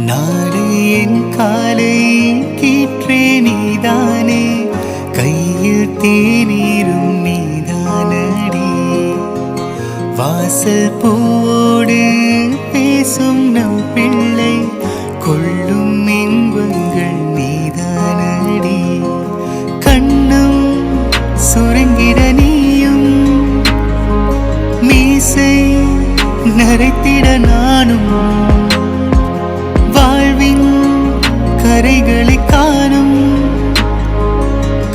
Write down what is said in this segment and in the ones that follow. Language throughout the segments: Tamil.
நாடு என் காலை கீற்றே நீதானே, கையில் தேநீரும் நீதானடி. வாசல் பூவோடு பேசும் நம் பிள்ளை, கொள்ளும் இன்பங்கள் நீதானடி. கண்ணும் சுருங்கிட நீயும், மீசை நரைத்திட நானும், வாழ்வின் கரைகளை காணும்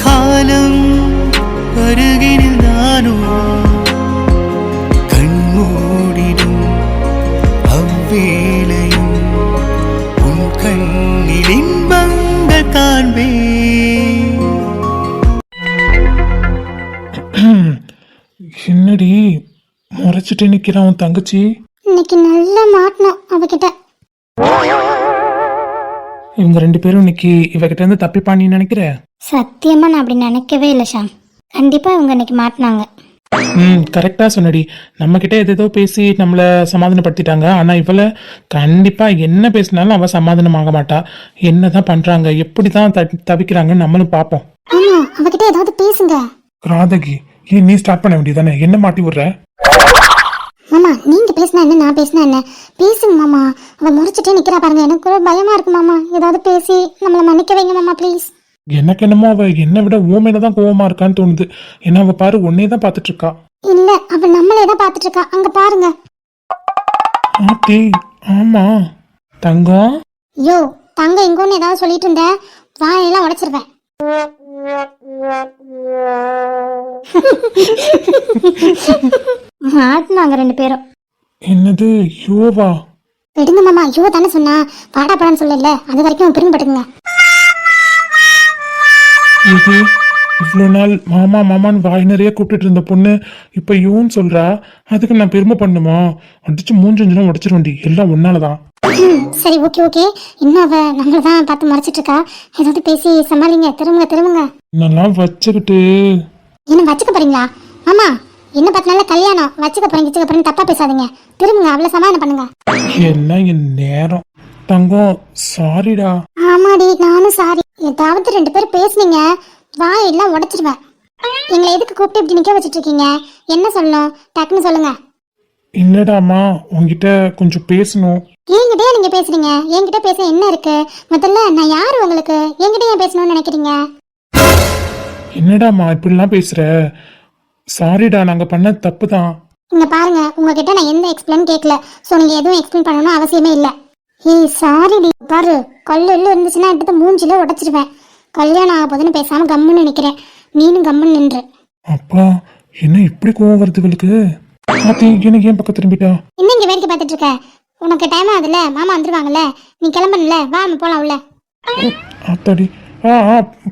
காலம் அருகினில் நானும். கண்மூடிடும் அவ்வேளையும் உன் கண்ணில் இன்பங்கள் காண்பேன். என்னடி முறைச்சிட்டு நிக்கிறான் உன் தங்கச்சி? இன்னைக்கு நல்லா மாட்டணும் அவகிட்ட. இவங்க 2 பேரும் இன்னைக்கு இவகிட்ட இருந்து தப்பிப்பான்னு நினைக்கிற? சத்தியமா நான் அப்படி நினைக்கவே இல்லை ஷாம். கண்டிப்பா இவங்க இன்னைக்கு மாட்டினாங்க. கரெக்டா சொன்னடி. நம்ம கிட்ட எதோ பேசி நம்மள சமாதானப்படுத்திட்டாங்க. ஆனா இவளை கண்டிப்பா என்ன பேசினாலும் அவ சமாதானம் ஆக மாட்டா. என்னதான் பண்றாங்க, எப்படிதான் தவிக்கிறாங்கன்னு நம்மளும் பாப்போம். ஆமா, அவகிட்ட ஏதாவது பேசுங்க. ராதகி, ஏன் நீ ஸ்டார்ட் பண்ண வேண்டியதானே? என்ன மாட்டி விடுற? மாமா, நீங்க பேசினா என்ன, நான் பேசினா என்ன? பேசுங்க மாமா. அவ முறைச்சிட்டே நிக்கிறா பாருங்க. எனக்கு ஒரு பயமா இருக்கு மாமா. ஏதாவது பேசி நம்மள மன்னிக்க வைங்க மாமா ப்ளீஸ். எனக்கு என்னமோ அவ என்னை விட ஊமையிலதான் கோவமா இருக்கான்னு தோணுது. ஏன்னா அவ பாரு உன்னையதான் பாத்துட்டு இருக்கா. இல்ல, அவ நம்மளே தான் பாத்துட்டு இருக்கா. அங்க பாருங்க. ஆத்தி, ஆமா தங்கம். யோ தங்க எங்கன்னு ஏதாவது சொல்லிட்டு இருந்த, வாயெல்லாம் உடைச்சிருவேன். மாட்டினாங்க 2 பேரும். என்னது யோவா? விடுங்க மாமா. யோ தானே சொன்னா, பாடா பாடான்னு சொல்லல. அது வரைக்கும் பெருமைப்பட்டுங்க. இது இவ்வளோ நாள் மாமா மாமான்னு வாய் நிறைய கூப்பிட்டு இருந்த பொண்ணு இப்ப யோன்னு சொல்றா. அதுக்கு நான் பெருமை பண்ணுமா? அடிச்சு 3-5 உடைச்சிருவேண்டி. எல்லாம் ஒன்னாலதான். சரி, ஓகே ஓகே. இன்னும் அவ நம்மளதான் பார்த்து மறைச்சிட்டு இருக்கா. ஏதாவது பேசி சமாளிங்க. திரும்புங்க. நல்லா வச்சுக்கிட்டு என்ன வச்சுக்க போறீங்களா? ஆமா, என்ன பார்த்தாலும் கல்யாணம் வச்சுக்க போறீங்க தப்பா பேசாதீங்க. திரும்புங்க, அவளை சமாதானம் பண்ணுங்க. எல்லாம் என் நேரம். தங்கம் சாரிடா. ஆமாடி, நானும் சாரி. ஏதாவது 2 பேரும் பேசுனீங்க, வாயெல்லாம் உடைச்சிருவேன். எங்களை எதுக்கு கூப்பிட்டு இப்படி நிக்க வச்சிட்டு இருக்கீங்க? என்ன சொல்லணும், டக்குன்னு சொல்லுங்க. இல்லடாமா, உங்ககிட்ட கொஞ்சம் பேசணும். என்கிட்டயே நீங்க பேசுறீங்க. என்கிட்ட பேச என்ன இருக்கு? முதல்ல நான் யாரு உங்களுக்கு? என்கிட்ட ஏன் பேசணும்னு நினைக்கிறீங்க? என்னடாமா இப்படிலாம் பேசுற? சாரிடா, நாங்க பண்ண தப்பு தான். இங்க பாருங்க, உங்ககிட்ட நான் எந்த எக்ஸ்பிளைன் கேட்கல. சோ நீங்க எதுவும் எக்ஸ்பிளைன் பண்ணணும் அவசியமே இல்ல. ஏய் சாரிடி. பாரு, கல்லு இருந்துச்சுன்னா எடுத்து மூஞ்சில உடைச்சிருவேன். கல்யாணம் ஆக போதுன்னு பேசாம கம்முன்னு நிக்கிறேன். நீனும் கம்முன்னு நின்று. அப்பா, என்ன இப்படி கோவம் வருது இவளுக்கு? ஆத்தி, எனக்கு ஏன் பக்கம் திரும்பிட்டா? என்ன இங்க வேடிக்கை பார்த்துட்டு இருக்க? உனக்கு டைம் ஆகுதுல்ல, மாமா வந்துருவாங்கல்ல, நீ கிளம்பணும்ல. வா நம்ம போலாம் உள்ள. ஆத்தாடி.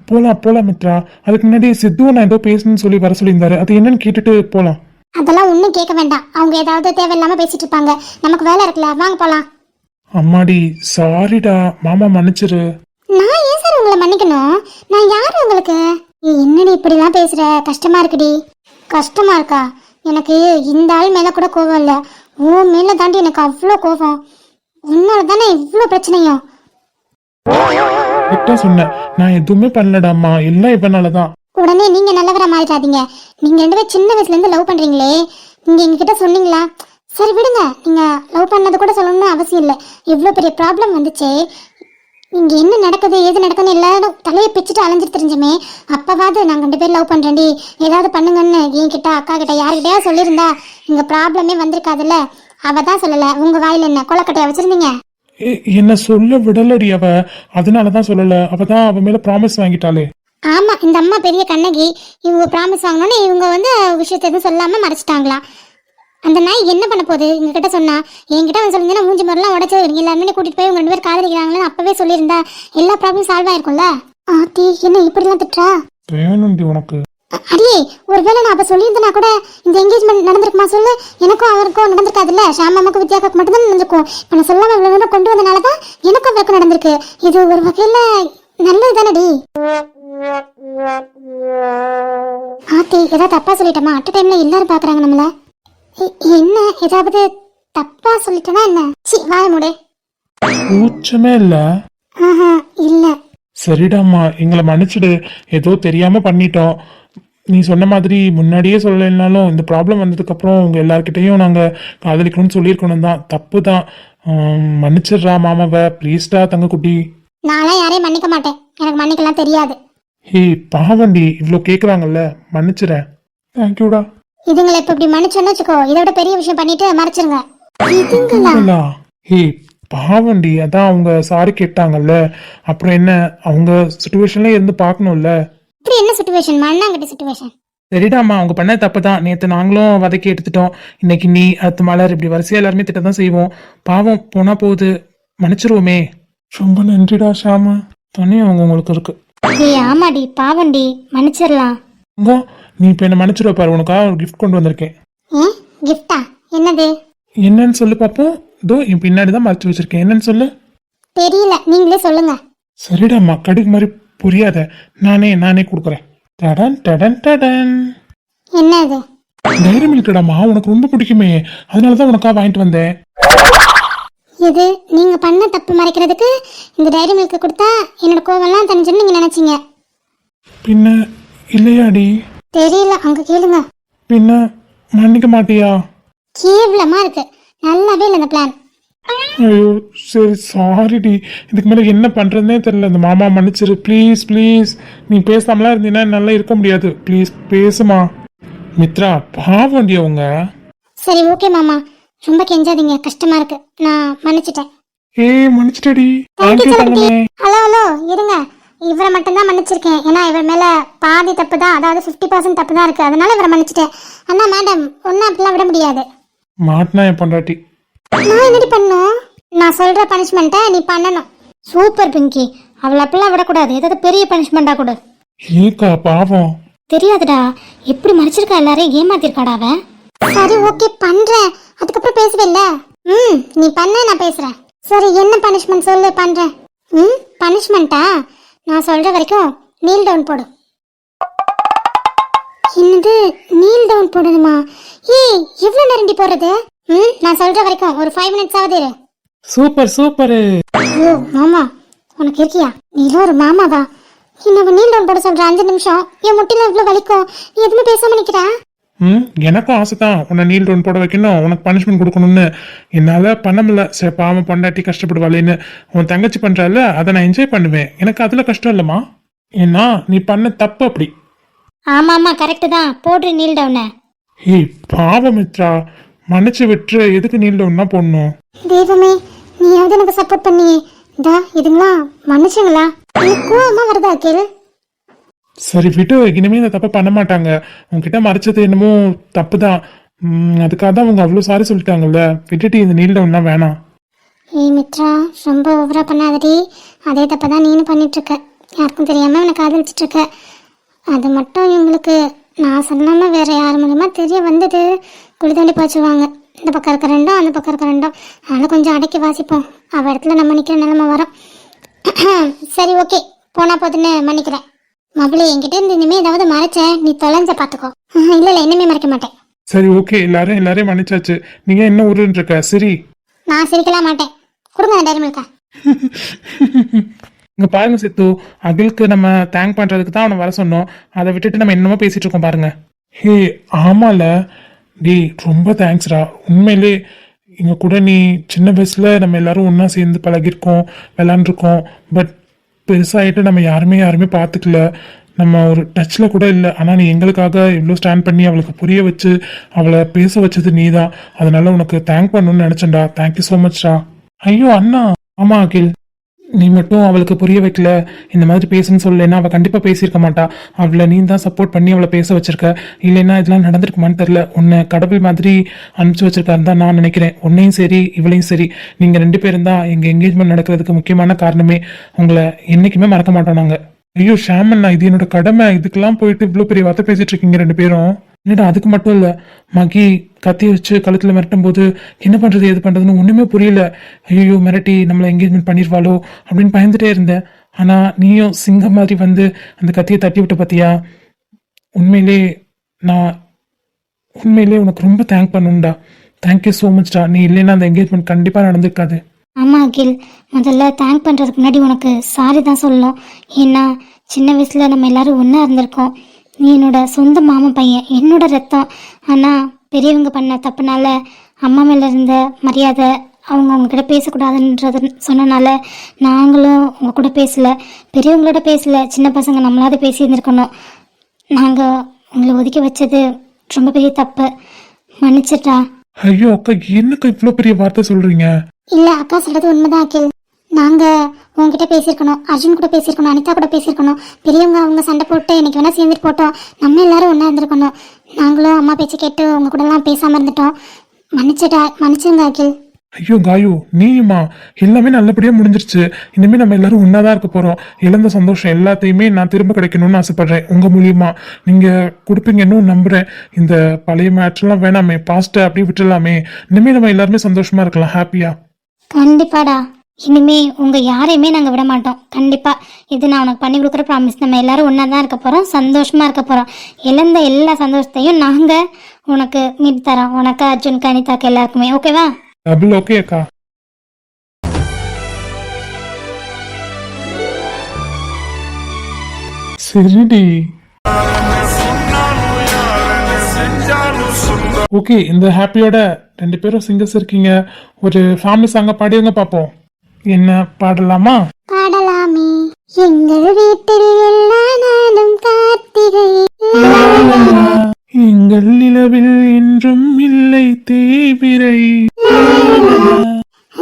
போலாம் மித்ரா. அதுக்கு முன்னாடி சித்துவை நான் ஏதோ பேசணும்னு சொல்லி வர சொல்லியிருந்தாரு. அது என்னன்னு கேட்டுட்டு போலாம். அதெல்லாம் ஒன்னும் கேட்க வேண்டாம். அவங்க ஏதாவது தேவையில்லாம பேசிட்டு இருப்பாங்க. நமக்கு வேலை இருக்குல்ல, வாங்க போலாம். அம்மாடி சாரிடா, மாமா மன்னிச்சிரு. நான் ஏன் சார் உங்களை மன்னிக்கணும்? நான் யாரு உங்களுக்கு? என்னடி இப்படிலாம் பேசுற? கஷ்டமா இருக்குடி. கஷ்டமா இருக்கா? எனக்கு இந்த ஆள் மேல கூட கோவம் இல்ல, உன் மேல தாண்டி எனக்கு அவ்வளோ கோவம். உன்னால தானே இவ்வளோ பிரச்சனையும். கரெக்டா சொன்ன. நான் எதுவுமே பண்ணலடாம்மா, எல்லாம் இவனாலதான். உடனே நீங்க நல்லவரா மாறிடாதீங்க. நீங்க 2 பேரும் சின்ன வயசுல இருந்து லவ் பண்றீங்களே, நீங்க எங்ககிட்ட சொன்னீங்களா? சரி விடுங்க, நீங்க லவ் பண்ணது கூட சொல்லணும்னு அவசியம் இல்லை. இவ்வளோ பெரிய ப்ராப்ளம் வந்துச்சே, இங்க என்ன நடக்குது ஏது நடக்குதுன்னு எல்லாரும் தலையை பிச்சுட்டு அலைஞ்சிட்டு தெரிஞ்சுமே, அப்பவாது நாங்க 2 பேரும் லவ் பண்றேன்டி, ஏதாவது பண்ணுங்கன்னு என்கிட்ட அக்கா கிட்ட யாருக்கிட்டயா சொல்லியிருந்தா இங்க ப்ராப்ளமே வந்திருக்காதுல்ல. அவ தான் சொல்லல. உங்க வாயில என்ன கொலக்கட்டையா வச்சிருந்தீங்க? என்ன சொல்ல விடலடி அவ, அதனாலதான் சொல்லல. அவதான் அவ மேல ப்ராமிஸ் வாங்கிட்டாளே. ஆமா, இந்த அம்மா பெரிய கண்ணகி. இவங்க ப்ராமிஸ் வாங்கினோன்னு இவங்க விஷயத்த எதுவும் சொல்லாம மறைச்சிட்டாங்களாம். அந்த நாய் என்ன பண்ண போகுது? எங்ககிட்ட சொன்னா, என்கிட்ட வந்து சொல்லிருந்தா மூஞ்சி மரலாம் உடச்சு எல்லாருமே கூட்டிட்டு போய் உங்க 2 பேர் காதலிக்கிறாங்கன்னு அப்பவே சொல்லியிருந்தா எல்லா ப்ராப்ளம் சால்வ் ஆயிருக்கும்ல. ஆத்தி, என்ன இப்படிலாம் திட்டுறா? வேணும்டி உனக்கு. அடியே, ஒருவேளை நான் அப்ப சொல்லியிருந்தேனா கூட இந்த என்கேஜ்மெண்ட் நடந்திருக்குமா சொல்லு? எனக்கும் அவருக்கும் நடந்திருக்காதுல்ல. ஷாம் மாமாக்கு வித்யாவுக்கு மட்டும் தான் நடந்திருக்கும். இப்ப நான் சொல்லாம இவ்வளவு நேரம் கொண்டு வந்தனாலதான் எனக்கும் அவருக்கும் நடந்திருக்கு. இது ஒரு வகையில நல்லது தானடி. ஆத்தி, ஏதாவது தப்பா சொல்லிட்டோமா? அட் டைம்ல எல்லாரும் பாக்குறாங்க நம்மள. என்ன ஏதாவது தப்பா சொல்லிட்டேனா என்ன? சி, வாய மூடு. கூச்சமே இல்ல. ஆஹா இல்ல. சரிடாம்மா, எங்களை மன்னிச்சிடு. ஏதோ தெரியாம பண்ணிட்டோம். நீ சொன்ன மாதிரி முன்னாடியே சொல்லலைனாலும் இந்த ப்ராப்ளம் வந்ததுக்கு அப்புறம் உங்க எல்லார்கிட்டயும் நாங்க காதலிக்கணும்னு சொல்லியிருக்கணும் தான். தப்பு தான். மன்னிச்சிடுறா மாமாவை, ப்ளீஸ்டா தங்கக்குட்டி. நான்லாம் யாரையும் மன்னிக்க மாட்டேன், எனக்கு மன்னிக்கலாம் தெரியாது. ஹே பாவண்டி, இவ்வளோ கேட்குறாங்கல்ல, மன்னிச்சிடறேன். தேங்க்யூடா. இதுங்களை இப்ப இப்படி மன்னிச்சோன்னு வச்சுக்கோ, இதோட பெரிய விஷயம் பண்ணிட்டு மறைச்சிருங்க. இதுங்களா? ஹே பாவண்டி, அதான் அவங்க சாரி கேட்டாங்கல்ல, அப்புறம் என்ன, அவங்க சுச்சுவேஷன்ல இருந்து பார்க்கணும்ல. இப்படி என்ன சுச்சுவேஷன்? மண்ணாங்கட்டி சுச்சுவேஷன். சரிடாம்மா, அவங்க பண்ண தப்பு தான். நேற்று நாங்களும் வதக்கி எடுத்துட்டோம். இன்னைக்கு நீ, அடுத்து மலர், இப்படி வரிசையா எல்லாருமே திட்ட தான் செய்வோம். பாவம் போனா போகுது, மன்னிச்சிருவோமே. ரொம்ப நன்றிடா ஷாமு. தனி அவங்க உங்களுக்கு இருக்கு. ஏய் ஆமாடி, பாவண்டி, மன்னிச்சிடலாம். அங்கோ, நீ இப்போ என்ன மன்னிச்சிருவ பாரு, உனக்காக ஒரு கிஃப்ட் கொண்டு வந்திருக்கேன். ஏன் கிஃப்டா? என்னது? என்னன்னு சொல்லு பாப்போம். இதோ என் பின்னாடி தான் மறைச்சு வச்சிருக்கேன். என்னன்னு சொல்லு. தெரியல, நீங்களே சொல்லுங்க. சரிடாம்மா, கடுகு மாதிரி புரியாத, நானே கொடுக்குறேன். டடன் டடன் டடன். என்ன இது? டைரி மில்க்டாமா, உனக்கு ரொம்ப பிடிக்குமே, அதனால தான் உனக்காக வாங்கிட்டு வந்தேன். இது நீங்க பண்ண தப்பு மறைக்கிறதுக்கு இந்த டைரி மில்க் கொடுத்தா என்னோட கோவம்லாம் தனிச்சுன்னு நீங்க நினைச்சீங்க. பின்ன இல்லையாடி? தெரியல, அங்க கேளுங்க. பின்ன மன்னிக்க மாட்டியா? கேவலமா இருக்கு, நல்லாவே இல்லை இந்த பிளான். ஐயோ சரி, சாரிடி. இதுக்கு மேலே என்ன பண்ணுறதுனே தெரியல. இந்த மாமா மன்னிச்சிரு ப்ளீஸ் ப்ளீஸ். நீ பேசாமலாம் இருந்தீங்கன்னா நல்லா இருக்க முடியாது. ப்ளீஸ் பேசுமா. மித்ரா பாவண்டி அவங்க. சரி ஓகே மாமா, ரொம்ப கெஞ்சாதீங்க, கஷ்டமா இருக்கு, நான் மன்னிச்சிட்டேன். மன்னிச்சிட்டடி. Thank you, தேங்க்யூ தங்கச்சி. தங்கமே. ஹலோ இருங்க, இவரை மட்டும்தான் மன்னிச்சிருக்கேன். ஏன்னா இவர் மேல பாதி தப்பு தான், அதாவது 50% தப்பு தான் இருக்கு, அதனால இவரை மன்னிச்சிட்டேன். அண்ணா மேடம், ஒன்னும் அப்படிலாம் விட முடியாது. மாட்டினா என் பொண்டாட்டி. நான் என்னடி பண்ணும்? நான் சொல்ற பனிஷ்மெண்ட்டை நீ பண்ணணும். சூப்பர் பிங்கி, அவளை அப்படிலாம் விடக்கூடாது, ஏதாவது பெரிய பனிஷ்மெண்டா கொடு. ஏக்கா பாவம். தெரியாதுடா, எப்படி மறைச்சிருக்கா, எல்லாரையும் ஏமாத்திருக்காடா அவன். சரி ஓகே பண்றேன், அதுக்கப்புறம் பேசுவேல்ல. நீ பண்ண, நான் பேசுறேன். சரி என்ன பனிஷ்மெண்ட் சொல்லு, பண்றேன். பனிஷ்மெண்ட்டா? நான் சொல்ற வரைக்கும் நீல் டவுன் போடு. என்னது நீல் டவுன் போடணுமா? ஏய் எவ்வளவு நேரண்டி போடுறது? நான் சொல்ற வரைக்கும் ஒரு 5 minutes ஆகுது இரு. Super super. ஐயோ மாமா, உனக்கு இருக்கியா? நீ ஒரு மாமாவா? என்ன நீல் டவுன் போட சொல்ற 5 நிமிஷம், என் முட்டில இவ்வளவு வலிக்கும், நீ எதுவுமே பேசாம நிக்கிற? எனக்கும் ஆசை தான் உன்னை நீல் டவுன் போட வைக்கணும், உனக்கு பனிஷ்மெண்ட் கொடுக்கணும்னு. என்னால் பண்ண முடியல. சரி பாவம் பொண்டாட்டி கஷ்டப்படுவாளேன்னு. உன் தங்கச்சி பண்ணுறால, அதை நான் என்ஜாய் பண்ணுவேன். எனக்கு அதில் கஷ்டம் இல்லைம்மா. ஏன்னா நீ பண்ண தப்பு அப்படி. ஆமா ஆமா கரெக்ட் தான், போடுற நீல் டவுன. ஏய் பாவம் மித்ரா, மன்னிச்சு விட்டுரு. எதுக்கு நீல் டவுன்னா போடணும்? தெய்வமே, நீயாவது எனக்கு சப்போர்ட் பண்ணியே. இதா இதுங்களா மனுஷங்களா? எனக்கு கோவமா வருதா கேளு. சரி விட்டு, இனிமே இந்த தப்பை பண்ண மாட்டாங்க. உன்கிட்ட மறைச்சது என்னமோ தப்பு தான். அதுக்காக தான் அவங்க அவ்வளோ சாரி சொல்லிட்டாங்கல்ல. விட்டுட்டு இந்த நீல் டவுன்லாம் வேணாம். ஏய் மித்ரா, ரொம்ப ஓவரா பண்ணாதடி. அதே தப்பை தான் நீனும் பண்ணிட்டு இருக்க. யாருக்கும் தெரியாம எனக்கு காதலிச்சிட்டு இருக்க. அது மட்டும் இவங்களுக்கு நான் சொல்லாம வேற யார் மூலமா தெரிய வந்தது, குழி தாண்டி பாய்ச்சுவாங்க. இந்த பக்கம் இருக்க ரெண்டும், அந்த பக்கம் இருக்க ரெண்டும். அதனால கொஞ்சம் அடக்கி வாசிப்போம், அவ இடத்துல நம்ம நிக்கிற நிலைமை வரும். சரி ஓகே, போனா போதுன்னு மன்னிக்கிறேன். மகளே, என்கிட்ட இருந்து இனிமே ஏதாவது மறைச்ச நீ தொலைஞ்ச பாத்துக்கோ. இல்ல இனிமே மறைக்க மாட்டேன். சரி ஓகே, எல்லாரையும் மன்னிச்சாச்சு. நீங்க என்ன ஊருன்னு இருக்க? சரி நான் சிரிக்கலாம் மாட்டேன். கொடுங்க அந்த டைரி மில்க. இங்க பாருங்க சித்து, அகிலுக்கு நம்ம தேங்க் பண்றதுக்கு தான் அவனை வர சொன்னோம். அதை விட்டுட்டு நம்ம என்னமோ பேசிட்டு இருக்கோம் பாருங்க. ஹே ஆமால டி, ரொம்ப தேங்க்ஸ்டா. உண்மையிலே இங்க கூட நீ சின்ன வயசுல நம்ம எல்லாரும் ஒன்னா சேர்ந்து பழகிருக்கோம், விளாண்டுருக்கோம். பட் பெருசாகிட்டு நம்ம யாருமே பார்த்துக்கல, நம்ம ஒரு டச்சில் கூட இல்லை. ஆனால் நீ எங்களுக்காக இவ்வளோ ஸ்டாண்ட் பண்ணி அவளுக்கு புரிய வச்சு அவளை பேச வச்சது நீ தான். அதனால உனக்கு தேங்க் பண்ணணும்னு நினச்சேன்டா. Thank you so மச்டா. ஐயோ அண்ணா. ஆமாம் அகில், நீ மட்டும் அவளுக்கு புரிய வைக்கல, இந்த மாதிரி பேசுன்னு சொல்லலைன்னா அவள் கண்டிப்பாக பேசியிருக்க மாட்டா. அவளை நீ தான் சப்போர்ட் பண்ணி அவளை பேச வச்சிருக்க. இல்லைன்னா இதெல்லாம் நடந்திருக்குமான்னு தெரில. உன்னை கடவுள் மாதிரி அனுப்பிச்சு வச்சிருக்காருன்னு தான் நான் நினைக்கிறேன். உன்னையும் சரி இவளையும் சரி, நீங்கள் 2 பேரும் தான் எங்கள் என்கேஜ்மெண்ட் நடக்கிறதுக்கு முக்கியமான காரணமே. உங்களை என்றைக்குமே மறக்க மாட்டோம் நாங்கள். ஐயோ ஷாமண்ணா, இது என்னோட கடமை. இதுக்கெல்லாம் போயிட்டு இவ்வளோ பெரிய வார்த்தை பேசிட்டு இருக்கீங்க 2 பேரும். என்னடா அதுக்கு மட்டும் இல்லை, மகி கத்தி வச்சு கழுத்தில் மிரட்டும் போது என்ன பண்ணுறது எது பண்ணுறதுன்னு ஒன்றுமே புரியல. ஐயோ மிரட்டி நம்மளை என்கேஜ்மெண்ட் பண்ணிடுவாளோ அப்படின்னு பயந்துட்டே இருந்தேன். ஆனால் நீயும் சிங்கம் மாதிரி வந்து அந்த கத்தியை தட்டி விட்டு பார்த்தியா. உண்மையிலே உனக்கு ரொம்ப தேங்க் பண்ணணும்டா. தேங்க்யூ ஸோ மச்டா. நீ இல்லைன்னா அந்த என்கேஜ்மெண்ட் கண்டிப்பாக நடந்திருக்காது. ஆமாம் அகில், முதல்ல தேங்க் பண்ணுறதுக்கு முன்னாடி உனக்கு சாரி தான் சொல்லணும். ஏன்னா சின்ன வயசில் நம்ம எல்லாரும் ஒன்றா இருந்திருக்கோம். நீ என்னோட சொந்த மாமன் பையன், என்னோட ரத்தம். ஆனால் பெரியவங்க பண்ண தப்புனால அம்மா மேலே இருந்த மரியாதை, அவங்க உங்ககிட்ட பேசக்கூடாதுன்றது சொன்னனால நாங்களும் உங்கள் கூட பேசலை, பெரியவங்களோட பேசலை. சின்ன பசங்க நம்மளாவது பேசியிருந்துருக்கணும். நாங்கள் உங்களை ஒதுக்கி வச்சது ரொம்ப பெரிய தப்பு, மன்னிச்சிட்டா. ஐயோ அக்கா, என்னக்கா இவ்வளோ பெரிய வார்த்தை சொல்றீங்க? இல்லை, அக்கா சொல்கிறது உண்மைதான் அகில். நாங்கள் உங்ககிட்ட பேசியிருக்கணும், அர்ஜுன் கூட பேசியிருக்கணும், அனிதா கூட பேசியிருக்கணும். பெரியவங்க அவங்க சண்டை போட்டு இன்னைக்கு வேணால் சேர்ந்துட்டு போட்டோம், நம்ம எல்லாரும் ஒன்றா இருந்திருக்கணும். நாங்களும் அம்மா பேச்சு கேட்டு உங்கள் கூடலாம் பேசாமல் இருந்துட்டோம். மன்னிச்சிருங்க அகில். ஐயோ காயு, நீயுமா? எல்லாமே நல்லபடியா முடிஞ்சிருச்சு. இனிமே நம்ம எல்லாரும் ஒன்னாதான் இருக்க போறோம். இழந்த சந்தோஷம் எல்லாத்தையுமே நான் திரும்ப கிடைக்கணும்னு ஆசைப்படுறேன். உங்க மூலியமா நீங்க கொடுப்பீங்கன்னு நம்புறேன். இந்த பழைய மேட்ச்லாம் வேணாமே, பாஸ்ட்டை அப்படியே விட்டுலாமே. இனிமே நம்ம எல்லாருமே சந்தோஷமா இருக்கலாம், ஹாப்பியா. கண்டிப்பாடா, இனிமே உங்கள் யாரையுமே நாங்கள் விட மாட்டோம். கண்டிப்பாக இது நான் உனக்கு பண்ணி கொடுக்குற ப்ராமிஸ். நம்ம எல்லாரும் ஒன்றா தான் இருக்க போகிறோம், சந்தோஷமாக இருக்க போகிறோம். இழந்த எல்லா சந்தோஷத்தையும் நாங்கள் உனக்கு மீட்டு தரோம், உனக்கு அர்ஜுன் அனிதாக்கு எல்லாருக்குமே. ஓகேவா? டபுள் ஓகே அக்கா. சரிடி. ஓகே, இந்த ஹாப்பியோட 2 பேரும் சிங்கர்ஸ் இருக்கீங்க. ஒரு ஃபேமிலி சாங்க பாடியவங்க பார்ப்போம். என்ன பாடலாமா? பாடலாமே. எங்கள் வீட்டில் எல்லா நாளும் கார்த்திகை, எங்கள் நிலவில் என்றும் இல்லை தேய்பிரை.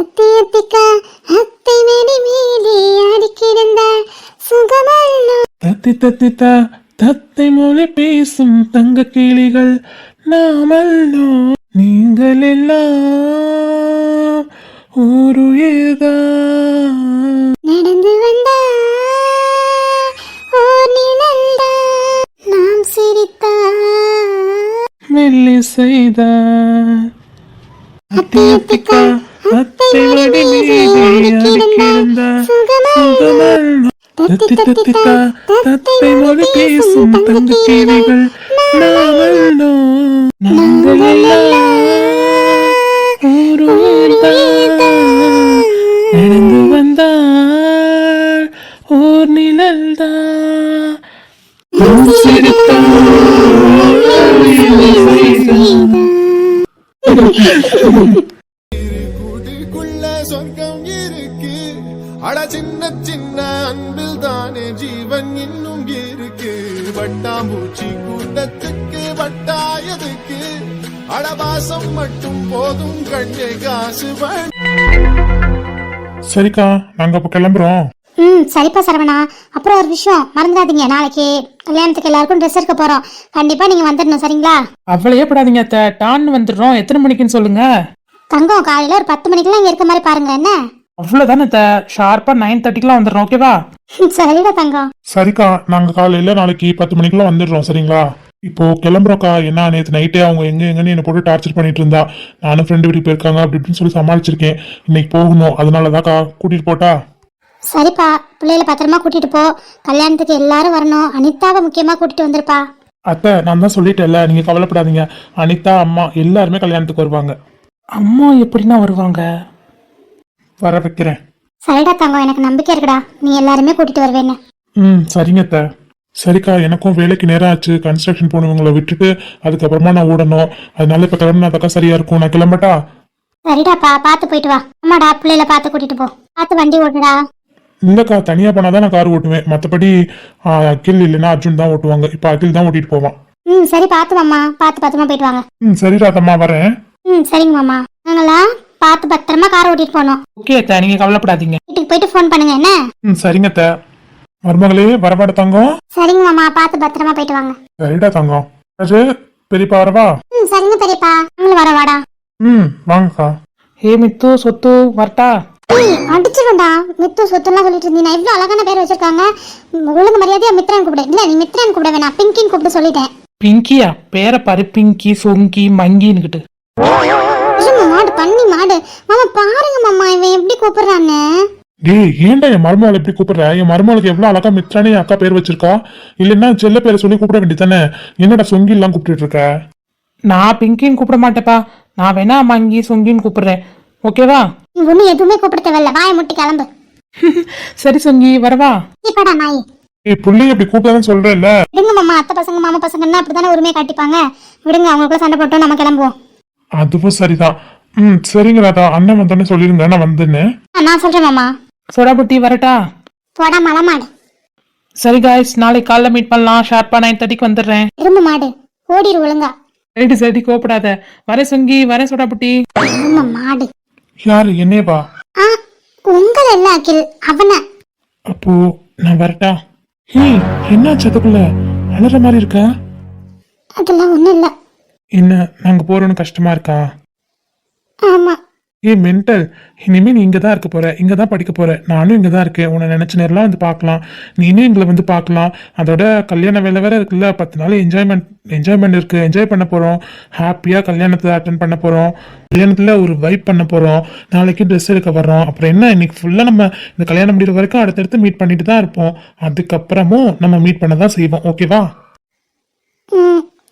அத்தியத்திக்கா அத்தை மேடி மேலே ஆடி கிடந்தாள் சுகமல்லோ. தத்தி தத்தித்தா தத்தை மொழி பேசும் தங்க கிளிகள் நாமல்லோ. நீங்கள் எல்லாம் ஒரு நடந்து வந்தா ஓர் நிழல்டா, நாம் சிரித்தா மெல்லி செய்த அத்தியத்திக்கா அத்தை மடி மீது கிடந்த சுகமல்லோ. தத்தி தத்தித்தா தத்தை மொழி பேசும் தங்க கிளிகள் நாமல்லோ. நாங்கள் எல்லாம் ஒரு நடந்து வந்தாள் ஓர் நிழல்தா. குடிக்குள்ள சொர்க்கம் இருக்கு, அட சின்ன சின்ன அன்பில் தானே ஜீவன் இன்னும் இருக்கு. வட்டாம்பூச்சி கூட்டத்துக்கு வட்டாயதுக்கு, அடவாசம் மட்டும் போதும் கண்ணே காசு. சரிக்கா, நாங்க அப்ப கிளம்புறோம். சரிப்பா சரவணா. அப்புறம் ஒரு விஷயம் மறந்துடாதீங்க, நாளைக்கு கல்யாணத்துக்கு எல்லாருக்கும் ட்ரெஸ் எடுக்க போறோம். கண்டிப்பா நீங்க வந்துடணும், சரிங்களா? அவ்வளவே படாதீங்க அத்தை, டான்னு வந்துடுறோம். எத்தனை மணிக்குன்னு சொல்லுங்க. தங்கம் காலையில ஒரு 10 மணிக்கெல்லாம் இங்க இருக்க மாதிரி பாருங்க. என்ன? அவ்வளவுதானே அத்தை, ஷார்ப்பா 9:30க்குலாம் வந்துடுறோம். ஓகேவா? சரிடா தங்கம். சரிக்கா, நாங்க காலையில நாளைக்கு 10 மணிக்கெல்லாம் வந்துடுறோம். சரிங்களா? இப்போ கிளம்புறோம்க்கா. என்ன நேற்று நைட்டே அவங்க எங்கன்னு என்னை போட்டு டார்ச்சர் பண்ணிட்டு இருந்தா. நானும் ஃப்ரெண்டு வீட்டுக்கு போயிருக்காங்க அப்படி இப்படின்னு சொல்லி சமாளிச்சிருக்கேன். இன்னைக்கு போகணும், அதனாலதான்க்கா கூட்டிட்டு போட்டா. சரிப்பா, பிள்ளைகளை பத்திரமா கூட்டிட்டு போ. கல்யாணத்துக்கு எல்லாரும் வரணும். அனிதாவை முக்கியமா கூட்டிட்டு வந்திருப்பா. அத்தை, நான் தான் சொல்லிட்டேன்ல, நீங்க கவலைப்படாதீங்க. அனிதா அம்மா எல்லாருமே கல்யாணத்துக்கு வருவாங்க. அம்மா எப்படின்னா வருவாங்க, வர வைக்கிறேன். சரிடா தங்கம், எனக்கு நம்பிக்கை இருக்குடா, நீ எல்லாருமே கூட்டிட்டு வருவேன்னு. சரிங்க அத்தை. சரிக்கா, எனக்கும் வேலைக்கு நேரம் ஆச்சு. கன்ஸ்ட்ரக்ஷன் போனவங்களை விட்டுட்டு அதுக்கப்புறமா நான் ஓடணும். அதனால இப்ப கிளம்புனாக்கா சரியா இருக்கும். நான் கிளம்பட்டா? சரிடாப்பா, பார்த்து போயிட்டு வா. ஆமாடா, பிள்ளைகளை பார்த்து கூட்டிட்டு போ. பார்த்து வண்டி ஓட்டுடா. இல்லக்கா, தனியா போனாதான் நான் கார் ஓட்டுவேன். மற்றபடி அகில் இல்லைன்னா அர்ஜுன் தான் ஓட்டுவாங்க. இப்ப அகில் தான் ஓட்டிட்டு போவான். சரி, பார்த்து மாமா, பார்த்து பத்திரமா போயிட்டு வாங்க. சரி ராதம்மா, வரேன். சரிங்க மாமா. நாங்களா பார்த்து பத்திரமா கார் ஓட்டிட்டு போனோம். ஓகே அத்தை, நீங்க கவலைப்படாதீங்க. வீட்டுக்கு போயிட்டு ஃபோன் பண்ணுங்க. என்ன? சரிங்க அத்தை. மருமகளே, வரவாட தங்கம். சரிங்க மாமா, பார்த்து பத்திரமா போயிட்டு வாங்க. சரிடா தங்கம். அது பெரியப்பா வரவா? சரிங்க பெரியப்பா, நாங்களும் வர வாடா. வாங்கக்கா. ஹே மித்து, சொத்து வரட்டா? அடிச்சிருண்டா. மித்து சொத்துலாம் சொல்லிட்டு இருந்தீங்க. இவ்வளவு அழகான பேர் வச்சிருக்காங்க. ஒழுங்கு மரியாதையா மித்ரன் கூப்பிடு. இல்ல, நீ மித்ரன் கூப்பிட வேணாம், பிங்கின்னு கூப்பிட்டு சொல்லிட்டேன். பிங்கியா? பேரை பாரு, பிங்கி சொங்கி மங்கின்னுக்கிட்டு. மாடு, பண்ணி மாடு. மாமா பாருங்க மாமா, இவன் எப்படி கூப்பிடுறான்னு. டேய், ஏன்டா என் மருமகளை எப்படி கூப்பிடுற? என் மருமகளுக்கு எவ்வளவு அழகா மித்ரானே அக்கா பேர் வச்சிருக்கா. இல்லைன்னா செல்ல பேரை சொல்லி கூப்பிட வேண்டியதானே. என்னடா சொங்கி எல்லாம் கூப்பிட்டு இருக்க? நான் பிங்கின்னு கூப்பிட மாட்டேப்பா. நான் வேணா மங்கி சொங்கின்னு கூப்பிடுறேன். ஓகேவா? நீ ஒன்றும் எதுவுமே கூப்பிட தேவையில்ல, வாயை முட்டி கிளம்பு. சரி சங்கி, வரவா? இப்படா நாய். ஏய் புள்ளி அப்படி கூப்பிடாதான் சொல்றேன்ல. விடுங்க மாமா, அத்தை பசங்க மாமா பசங்கன்னா அப்படித்தானே உரிமையை காட்டிப்பாங்க. விடுங்க, அவங்களுக்குள்ள சண்டை போட்டோம், நம்ம கிளம்புவோம். அதுவும் சரிதான். சரிங்க ராதா, அண்ணன் வந்தோடனே சொல்லிருங்க நான் வந்துன்னு. நான் சொல்றேன் மாமா. சோடா புட்டி வரட்டா? போடா மலமாடு. சரி காய்ஸ், நாளைக்கு காலைல மீட் பண்ணலாம். ஷார்ப்பா 9:30க்கு வந்துடுறேன். எறும்பு மாடு ஓடிரு ஒழுங்கா. சரி சரி, கோப்படாத. வரேன் சங்கி, வரேன் சோடா புட்டி. எரும மாடு. யாரு என்னையவா? ஆ, உங்களை இல்ல அகில், அவன. அப்போ நான் வரட்டா? ஏய் என்னாச்சு அதுக்குள்ள அலற மாதிரி இருக்கா? அதெல்லாம் ஒண்ணும் இல்ல. என்ன நாங்க போறோன்னு கஷ்டமா இருக்கா? ஆமா. ஏ மென்டல், இனிமே நீ இங்கதான் இருக்க போற, இங்கதான் படிக்க போற. நானும் இங்கதான் இருக்கேன். உன்னை நினைச்ச நேரம்லாம் வந்து பார்க்கலாம், நீனும் எங்களை வந்து பார்க்கலாம். அதோட கல்யாண வேலை வேற இருக்குல்ல, 10 நாள் என்ஜாய்மெண்ட் இருக்கு. என்ஜாய் பண்ண போறோம், ஹாப்பியா கல்யாணத்தை அட்டன் பண்ண போறோம், கல்யாணத்துல ஒரு வைப் பண்ண போறோம். நாளைக்கு ட்ரெஸ் எடுக்க வர்றோம். அப்புறம் என்ன, இன்னைக்கு ஃபுல்லா நம்ம இந்த கல்யாணம் முடிகிற வரைக்கும் அடுத்தடுத்து மீட் பண்ணிட்டு தான் இருப்போம். அதுக்கப்புறமும் நம்ம மீட் பண்ண தான் செய்வோம். ஓகேவா?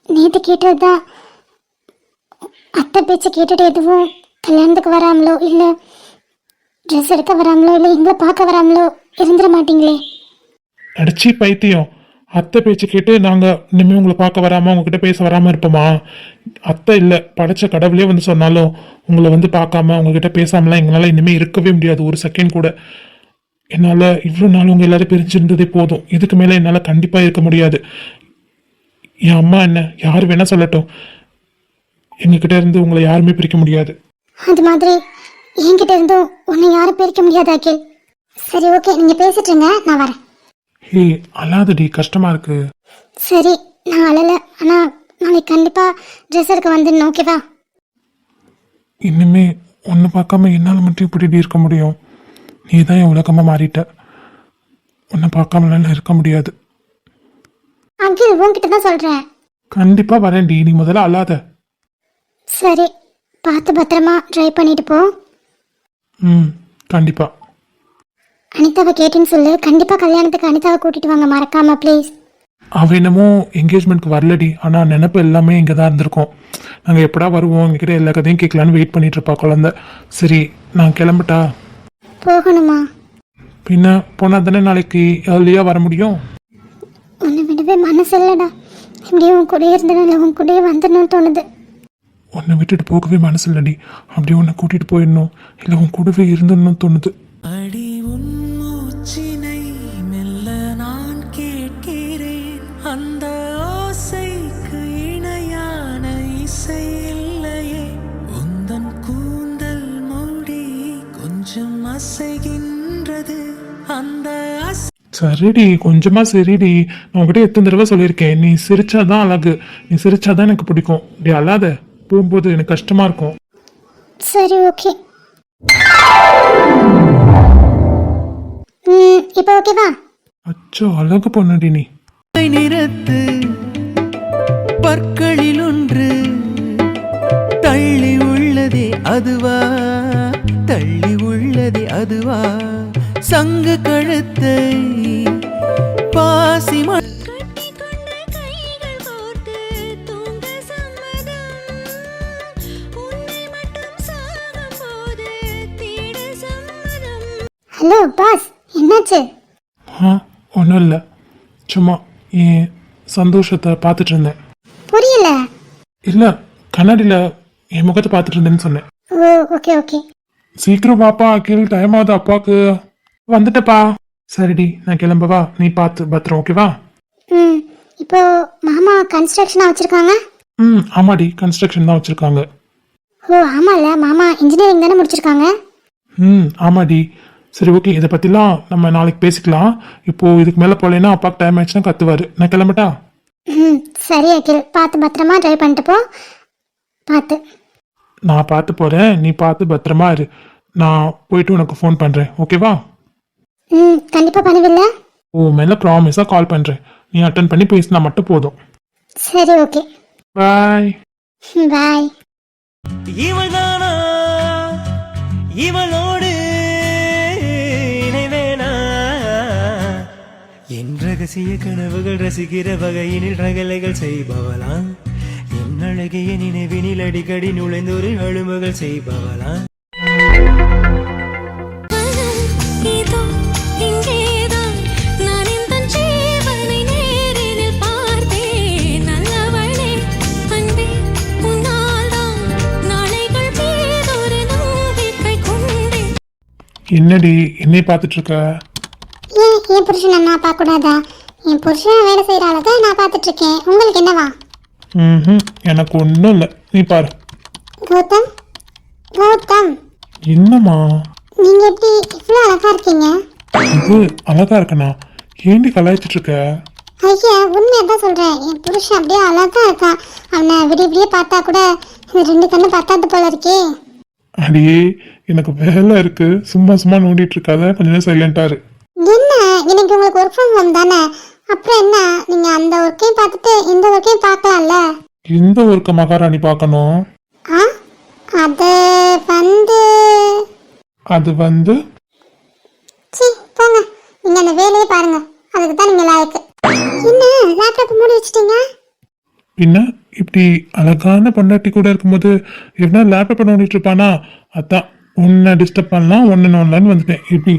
நேற்று கேட்டதுதான். அத்தை பேச்சு கேட்டுட்டு எதுவும் கல்யாணத்துக்கு வராமலோ இல்ல ட்ரெஸ் எடுக்க வராமலோ இல்ல எங்களை பார்க்க வராமலோ இருந்துட மாட்டீங்களே? அடிச்சி பைத்தியம், அத்தை பேச்சு கேட்டு நாங்க இனிமே உங்களை பார்க்க வராம உங்ககிட்ட பேச வராம இருப்போமா? அத்தை இல்ல, படைச்ச கடவுளே வந்து சொன்னாலும் உங்களை வந்து பார்க்காம உங்ககிட்ட பேசாமலாம் எங்களால இனிமே இருக்கவே முடியாது, ஒரு செகண்ட் கூட. என்னால இவ்வளவு நாள் உங்க எல்லாரும் பிரிஞ்சிருந்ததே போதும். இதுக்கு மேல என்னால கண்டிப்பா இருக்க முடியாது. என் அம்மா என்ன யாரு வேணா சொல்லட்டும், எங்ககிட்ட இருந்து உங்களை யாருமே பிரிக்க முடியாது. அது மாதிரி என்கிட்ட இருந்தும் உன்னை யாரும் பிரிக்க முடியாது அகில். சரி ஓகே, நீங்க பேசிட்டு இருங்க, நான் வரேன். ஹே அல்லாதடி, கஷ்டமா இருக்கு. சரி நான் அழல, ஆனா நாளைக்கு கண்டிப்பா ட்ரெஸ் எடுக்க வந்துடணும். ஓகேவா? இனிமே ஒன்று பார்க்காம என்னால் மட்டும் இப்படி இருக்க முடியும்? நீ தான் என் உலகமா மாறிட்ட. உன்னை பார்க்காமலாம் இருக்க முடியாது. அகில் உன்கிட்ட தான் சொல்றேன். கண்டிப்பா வரேன்டி, நீ முதல்ல அல்லாத. சரி, பார்த்து பத்திரமா ட்ரைவ் பண்ணிட்டு போ. கண்டிப்பா. அனிதாவை கேட்டேன்னு சொல்லு, கண்டிப்பா கல்யாணத்துக்கு அனிதாவை கூட்டிட்டு வாங்க, மறக்காம ப்ளீஸ். அவ என்னமோ என்கேஜ்மெண்ட்க்கு வரலடி, ஆனால் நினப்பு எல்லாமே இங்கே தான் இருந்திருக்கோம். நாங்கள் எப்படா வருவோம், எங்ககிட்ட எல்லா கதையும் கேட்கலான்னு வெயிட் பண்ணிட்டு இருப்பா குழந்தை. சரி நான் கிளம்பட்டா? போகணுமா? பின்ன போனால் தானே நாளைக்கு ஏர்லியாக வர முடியும். உன்னை விடவே மனசு இல்லடா. இப்படியே உன் கூடயே இருந்தனால உன் கூடயே வந்துடணும்னு தோணுது. உன்னை விட்டுட்டு போகவே மனசு இல்லடி, அப்படியே உன்னை கூட்டிட்டு போயிடணும், இல்லை உன் கூடவே இருந்துடணும்னு தோணுது. அடி உன் மூச்சினை மெல்ல நான் கேட்கிறேன், அந்த ஓசைக்கு இணையான இசை இல்லையே, உந்தன் கூந்தல் மூடி கொஞ்சம் அசைகின்றது, அந்த சரிடி கொஞ்சமா சரிடி, நான் உங்ககிட்ட எத்தனை தடவை சொல்லியிருக்கேன், நீ சிரிச்சாதான் அழகு, நீ சிரிச்சாதான் எனக்கு பிடிக்கும். இப்படி அல்லாத போகும்போது எனக்கு கஷ்டமா இருக்கும். சரி ஓகே. இப்போ ஓகேவா? அச்சோ அழகு பொண்ணுடி நீ. நிறத்து பற்களில் ஒன்று தள்ளி உள்ளதே அதுவா, தள்ளி உள்ளதே அதுவா, சங்கு கழுத்தை பாசி ஹலோ பாஸ், என்னாச்சு? ஒன்றும் இல்லை, சும்மா என் சந்தோஷத்தை பார்த்துட்டு இருந்தேன். புரியல. இல்லை கண்ணாடியில் என் முகத்தை பார்த்துட்டு இருந்தேன்னு சொன்னேன். ஓ ஓகே ஓகே. சீக்கிரம் பாப்பா, அகில் டைம் ஆகுது அப்பாவுக்கு. வந்துட்டப்பா. சரிடி நான் கிளம்பவா, நீ பார்த்து பத்திரம். ஓகேவா? இப்போ மாமா கன்ஸ்ட்ரக்ஷனாக வச்சுருக்காங்க? ஆமாடி கன்ஸ்ட்ரக்ஷன் தான் வச்சுருக்காங்க. ஓ ஆமாம்ல, மாமா இன்ஜினியரிங் தானே முடிச்சிருக்காங்க? ஆமாடி. சரி ஓகே, இதை பற்றிலாம் நம்ம நாளைக்கு பேசிக்கலாம். இப்போது இதுக்கு மேலே போகலைன்னா அப்பாவுக்கு டைம் ஆயிடுச்சுன்னா கத்துவார். நான் கிளம்பட்டா? சரி அகில், பார்த்து பத்திரமா ட்ரைவ் பண்ணிட்டு போ. பார்த்து. நான் பார்த்து போகிறேன், நீ பார்த்து பத்திரமா இரு. நான் போயிட்டு உனக்கு ஃபோன் பண்ணுறேன். ஓகேவா? கண்டிப்பாக பண்ணுவில்ல? ஓ மேலே ப்ராமிஸாக கால் பண்ணுறேன், நீ அட்டன் பண்ணி பேசினா மட்டும் போதும். சரி ஓகே. பாய். பாய். இவள்தானா இவளோடு இணைவேனா, என் ரகசிய கனவுகள் ரசிக்கிற வகையினில் ரகலைகள் செய்பவளா, என் அழகிய நினைவினில் அடிக்கடி நுழைந்தொரு அழுமுகள் செய்பவளா. என்னடி என்னை பார்த்துட்டு இருக்க? ஏன் என் புருஷனை நான் பார்க்கக்கூடாதா? என் புருஷன் வேலை செய்கிற அழகா நான் பார்த்துட்டு இருக்கேன். உங்களுக்கு என்னவா? ம், எனக்கு ஒன்றும் இல்லை, நீ பாரு. கௌதம், கௌதம், என்னம்மா நீங்க எப்படி இவ்வளோ அழகா இருக்கீங்க? இது அழகா இருக்கனா? ஏண்டி கலாய்ச்சிட்டு இருக்க? ஐயா, உண்மையை தான் சொல்றேன். என் புருஷன் அப்படியே அழகா இருக்கான். அவனை விடிய விடிய பார்த்தா கூட இந்த 2 கண்ணு பத்தாது போல இருக்கே. அடியே எனக்கு வேலை இருக்கு, சும்மா சும்மா நோண்டிட்டு இருக்காத, கொஞ்ச நேரம் சைலண்டா இரு. என்ன, இன்னைக்கு உங்களுக்கு ஒர்க் ஃப்ரம் ஹோம் தானே? அப்புறம் என்ன, நீங்க அந்த ஒர்க்கையும் பார்த்துட்டு இந்த ஒர்க்கையும் பார்க்கலாம்ல? எந்த ஒர்க்க மகாராணி பார்க்கணும்? ஆ, அது வந்து அது வந்து சி போங்க, நீங்க அந்த வேலையை பாருங்க. அதுக்கு தான் நீங்க லாயக்கு. என்ன லேப்டாப் மூடி வச்சிட்டீங்க? பின்ன இப்படி அழகான பொண்டாட்டி கூட இருக்கும்போது எப்படின்னா லேப்டாப் நோண்டிட்டு இருப்பானா? அதான் உன்னை டிஸ்டர்ப் பண்ணலாம், ஒன்னு நோண்டலான்னு வந்துட்டேன். இப்படி